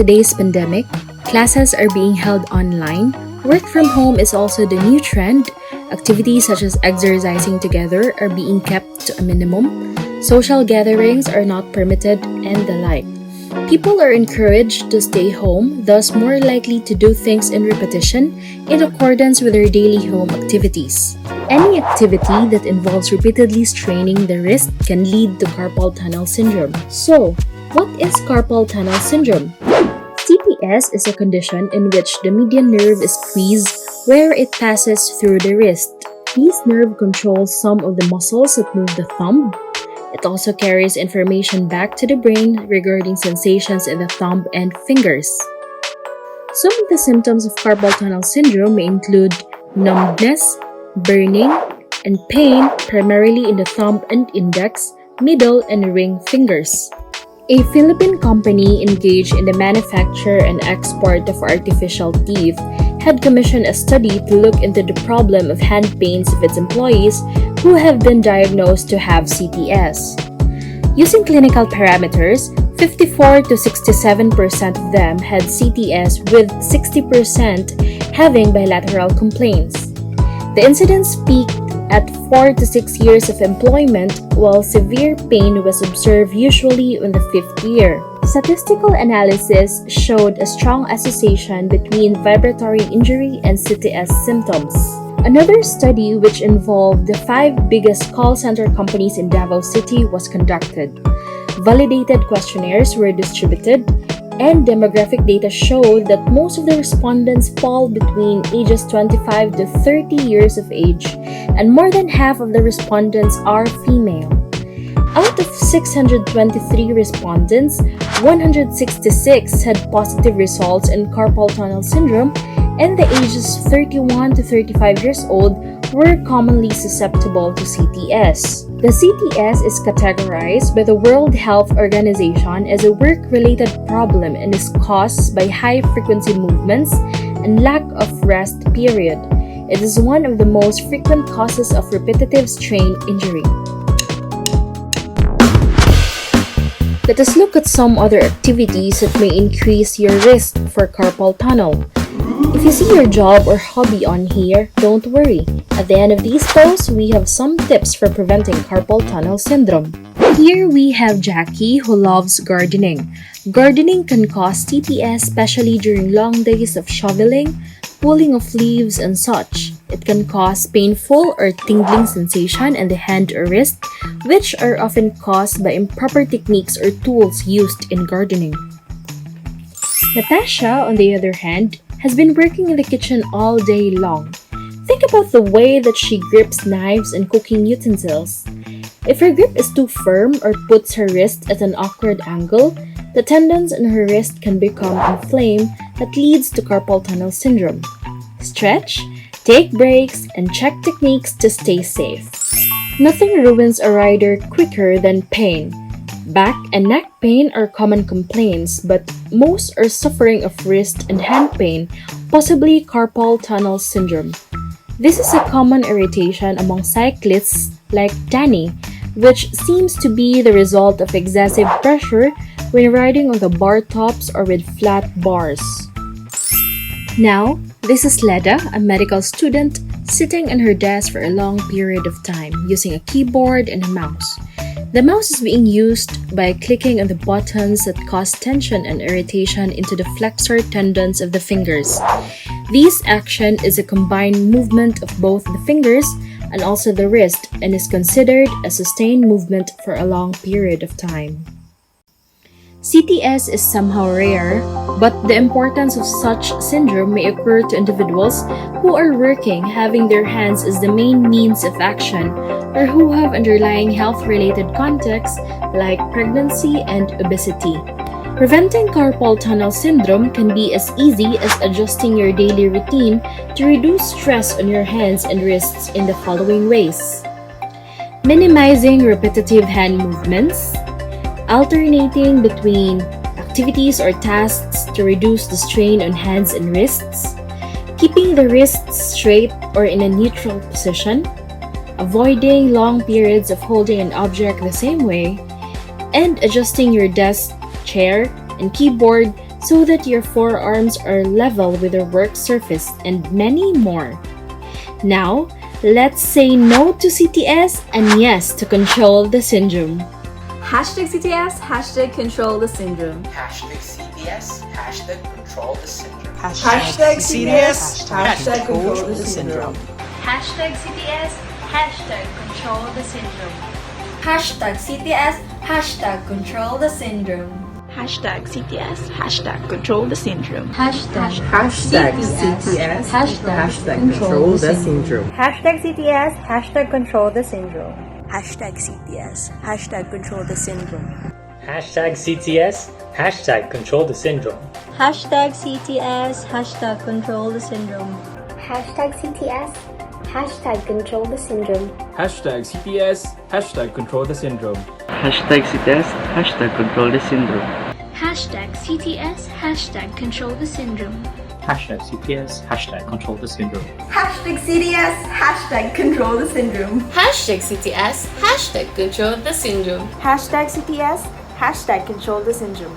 today's pandemic, classes are being held online, work from home is also the new trend, activities such as exercising together are being kept to a minimum, social gatherings are not permitted, and the like. People are encouraged to stay home, thus more likely to do things in repetition in accordance with their daily home activities. Any activity that involves repeatedly straining the wrist can lead to carpal tunnel syndrome. So, what is carpal tunnel syndrome? CTS is a condition in which the median nerve is squeezed where it passes through the wrist. This nerve controls some of the muscles that move the thumb. It also carries information back to the brain regarding sensations in the thumb and fingers. Some of the symptoms of carpal tunnel syndrome may include numbness, burning, and pain primarily in the thumb and index, middle, and ring fingers. A Philippine company engaged in the manufacture and export of artificial teeth had commissioned a study to look into the problem of hand pains of its employees who have been diagnosed to have CTS. Using clinical parameters, 54 to 67% of them had CTS, with 60% having bilateral complaints. The incidence peaked at 4 to 6 years of employment, while severe pain was observed usually in the 5th year. Statistical analysis showed a strong association between vibratory injury and CTS symptoms. Another study, which involved the 5 biggest call center companies in Davao City, was conducted. Validated questionnaires were distributed, and demographic data showed that most of the respondents fall between ages 25 to 30 years of age, and more than half of the respondents are female. Out of 623 respondents, 166 had positive results in carpal tunnel syndrome, and the ages 31 to 35 years old were commonly susceptible to CTS. The CTS is categorized by the World Health Organization as a work-related problem and is caused by high-frequency movements and lack of rest period. It is one of the most frequent causes of repetitive strain injury. Let us look at some other activities that may increase your risk for carpal tunnel. If you see your job or hobby on here, don't worry. At the end of these posts, we have some tips for preventing carpal tunnel syndrome. Here we have Jackie, who loves gardening. Gardening can cause CTS, especially during long days of shoveling, pulling of leaves, and such. It can cause painful or tingling sensation in the hand or wrist, which are often caused by improper techniques or tools used in gardening. Natasha, on the other hand, has been working in the kitchen all day long. Think about the way that she grips knives and cooking utensils. If her grip is too firm or puts her wrist at an awkward angle, the tendons in her wrist can become inflamed that leads to carpal tunnel syndrome. Stretch, take breaks, and check techniques to stay safe. Nothing ruins a rider quicker than pain. Back and neck pain are common complaints, but most are suffering of wrist and hand pain, possibly carpal tunnel syndrome. This is a common irritation among cyclists like Danny, which seems to be the result of excessive pressure when riding on the bar tops or with flat bars. Now, this is Leda, a medical student, sitting in her desk for a long period of time using a keyboard and a mouse. The mouse is being used by clicking on the buttons that cause tension and irritation into the flexor tendons of the fingers. This action is a combined movement of both the fingers and also the wrist and is considered a sustained movement for a long period of time. CTS is somehow rare, but the importance of such syndrome may occur to individuals who are working having their hands as the main means of action, or who have underlying health-related contexts like pregnancy and obesity. Preventing carpal tunnel syndrome can be as easy as adjusting your daily routine to reduce stress on your hands and wrists in the following ways: minimizing repetitive hand movements, alternating between activities or tasks to reduce the strain on hands and wrists, keeping the wrists straight or in a neutral position, avoiding long periods of holding an object the same way, and adjusting your desk, chair, and keyboard so that your forearms are level with your work surface, and many more. Now, let's say no to CTS and yes to control the syndrome. Hashtag CTS, hashtag control the syndrome. Hashtag CTS, hashtag control the syndrome. Hashtag CTS, hashtag control the syndrome. Hashtag CTS, hashtag control the syndrome. Hashtag CTS, hashtag control the syndrome. Hashtag CTS, hashtag control the syndrome. Hashtag CTS, hashtag control the syndrome. Hashtag CTS, hashtag control the syndrome. Hashtag CTS, hashtag control the syndrome. Hashtag CTS, hashtag control the syndrome. Hashtag CTS, hashtag control the syndrome. Hashtag CTS, hashtag control the syndrome. Hashtag CTS, hashtag control the syndrome. Hashtag CTS, hashtag control the syndrome. Hashtag CTS, hashtag control the syndrome. Hashtag CTS, hashtag control the syndrome. Hashtag CTS, hashtag control the syndrome. Hashtag CTS, hashtag control the syndrome. Hashtag CTS, hashtag control the syndrome.